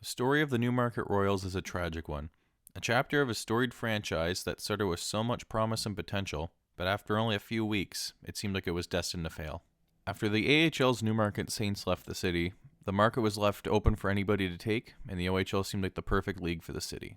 The story of the Newmarket Royals is a tragic one. A chapter of a storied franchise that started with so much promise and potential, but after only a few weeks, it seemed like it was destined to fail. After the AHL's Newmarket Saints left the city, the market was left open for anybody to take, and the OHL seemed like the perfect league for the city.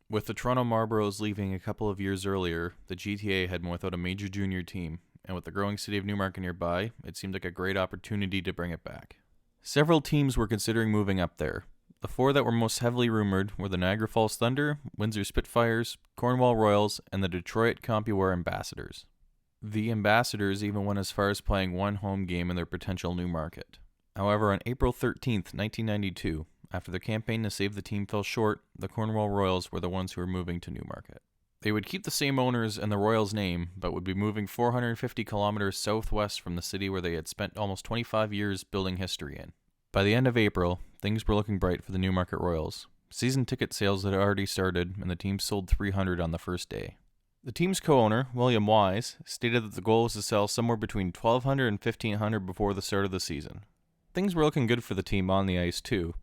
With the Toronto Marlboros leaving a couple of years earlier, the GTA had been without a major junior team, and with the growing city of Newmarket nearby, it seemed like a great opportunity to bring it back. Several teams were considering moving up there. The four that were most heavily rumored were the Niagara Falls Thunder, Windsor Spitfires, Cornwall Royals, and the Detroit Compuware Ambassadors. The Ambassadors even went as far as playing one home game in their potential new market. However, on April 13th, 1992, after their campaign to save the team fell short, the Cornwall Royals were the ones who were moving to Newmarket. They would keep the same owners and the Royals' name, but would be moving 450 kilometers southwest from the city where they had spent almost 25 years building history in. By the end of April, things were looking bright for the Newmarket Royals. Season ticket sales had already started, and the team sold 300 on the first day. The team's co-owner, William Wise, stated that the goal was to sell somewhere between 1,200 and 1,500 before the start of the season. Things were looking good for the team on the ice, too.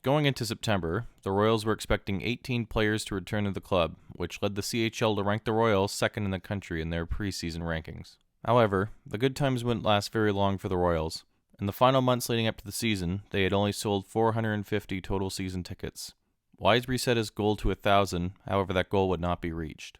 Going into September, the Royals were expecting 18 players to return to the club, which led the CHL to rank the Royals second in the country in their preseason rankings. However, the good times wouldn't last very long for the Royals. In the final months leading up to the season, they had only sold 450 total season tickets. Wise reset his goal to 1,000, however that goal would not be reached.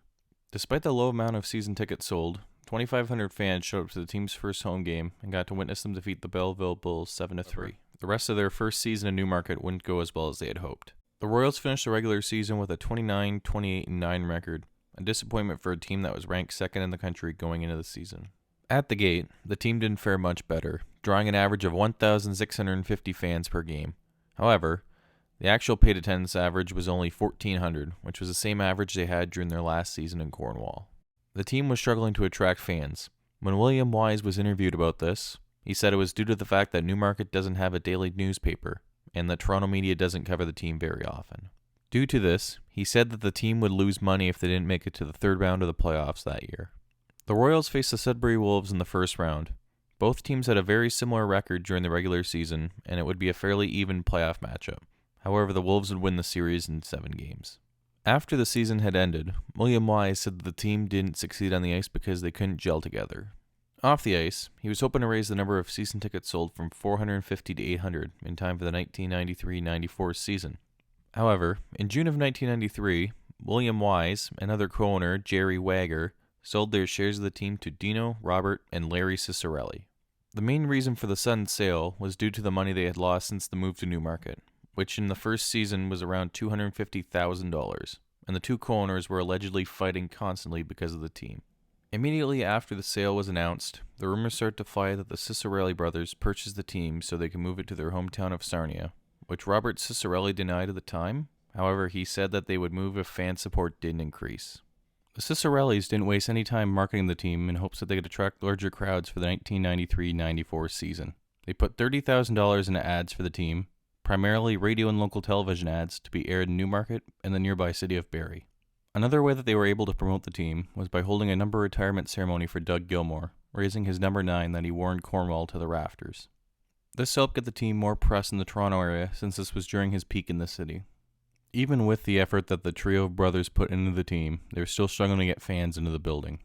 Despite the low amount of season tickets sold, 2,500 fans showed up to the team's first home game and got to witness them defeat the Belleville Bulls 7-3. The rest of their first season in Newmarket wouldn't go as well as they had hoped. The Royals finished the regular season with a 29-28-9 record, a disappointment for a team that was ranked second in the country going into the season. At the gate, the team didn't fare much better, drawing an average of 1,650 fans per game. However, the actual paid attendance average was only 1,400, which was the same average they had during their last season in Cornwall. The team was struggling to attract fans. When William Wise was interviewed about this, he said it was due to the fact that Newmarket doesn't have a daily newspaper, and that Toronto media doesn't cover the team very often. Due to this, he said that the team would lose money if they didn't make it to the third round of the playoffs that year. The Royals faced the Sudbury Wolves in the first round. Both teams had a very similar record during the regular season, and it would be a fairly even playoff matchup. However, the Wolves would win the series in 7 games. After the season had ended, William Wise said that the team didn't succeed on the ice because they couldn't gel together. Off the ice, he was hoping to raise the number of season tickets sold from 450 to 800 in time for the 1993-94 season. However, in June of 1993, William Wise and other co-owner Jerry Wagger sold their shares of the team to Dino, Robert, and Larry Cicerelli. The main reason for the sudden sale was due to the money they had lost since the move to Newmarket, which in the first season was around $250,000, and the two co-owners were allegedly fighting constantly because of the team. Immediately after the sale was announced, the rumors started to fly that the Cicerelli brothers purchased the team so they could move it to their hometown of Sarnia, which Robert Cicerelli denied at the time. However, he said that they would move if fan support didn't increase. The Cicerellis didn't waste any time marketing the team in hopes that they could attract larger crowds for the 1993-94 season. They put $30,000 into ads for the team, primarily radio and local television ads to be aired in Newmarket and the nearby city of Barrie. Another way that they were able to promote the team was by holding a number retirement ceremony for Doug Gilmour, raising his number 9 that he wore in Cornwall to the rafters. This helped get the team more press in the Toronto area since this was during his peak in the city. Even with the effort that the trio of brothers put into the team, they were still struggling to get fans into the building.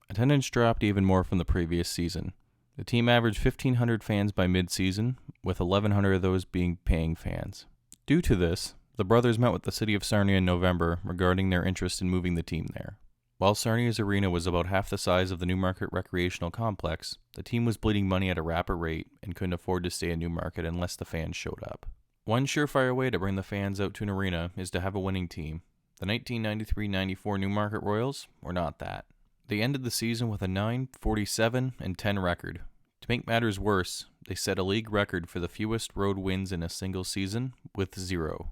Attendance dropped even more from the previous season. The team averaged 1,500 fans by mid-season, with 1,100 of those being paying fans. Due to this, the brothers met with the city of Sarnia in November regarding their interest in moving the team there. While Sarnia's arena was about half the size of the Newmarket Recreational Complex, the team was bleeding money at a rapid rate and couldn't afford to stay in Newmarket unless the fans showed up. One surefire way to bring the fans out to an arena is to have a winning team. The 1993-94 Newmarket Royals were not that. They ended the season with a 9-47-10 record. To make matters worse, they set a league record for the fewest road wins in a single season, with 0.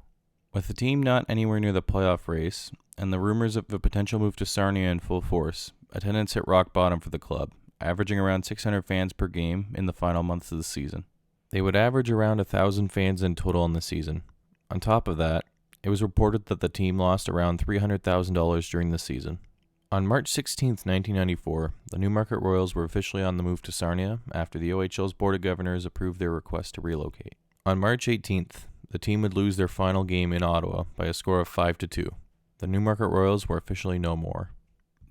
With the team not anywhere near the playoff race, and the rumors of a potential move to Sarnia in full force, attendance hit rock bottom for the club, averaging around 600 fans per game in the final months of the season. They would average around 1,000 fans in total in the season. On top of that, it was reported that the team lost around $300,000 during the season. On March 16, 1994, the Newmarket Royals were officially on the move to Sarnia after the OHL's Board of Governors approved their request to relocate. On March 18th, the team would lose their final game in Ottawa by a score of 5-2. The Newmarket Royals were officially no more.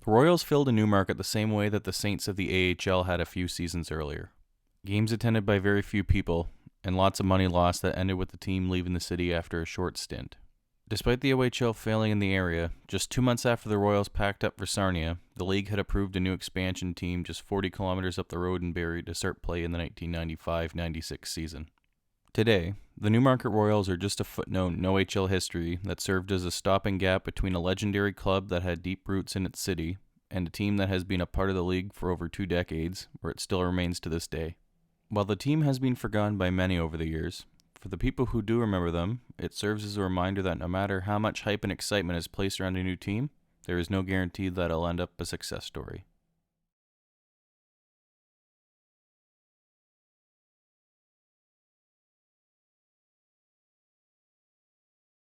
The Royals filled a Newmarket the same way that the Saints of the AHL had a few seasons earlier. Games attended by very few people, and lots of money lost that ended with the team leaving the city after a short stint. Despite the OHL failing in the area, just 2 months after the Royals packed up for Sarnia, the league had approved a new expansion team just 40 kilometers up the road in Barrie to start play in the 1995-96 season. Today, the Newmarket Royals are just a footnote in OHL history that served as a stopping gap between a legendary club that had deep roots in its city and a team that has been a part of the league for over 2 decades, where it still remains to this day. While the team has been forgotten by many over the years, for the people who do remember them, it serves as a reminder that no matter how much hype and excitement is placed around a new team, there is no guarantee that it'll end up a success story.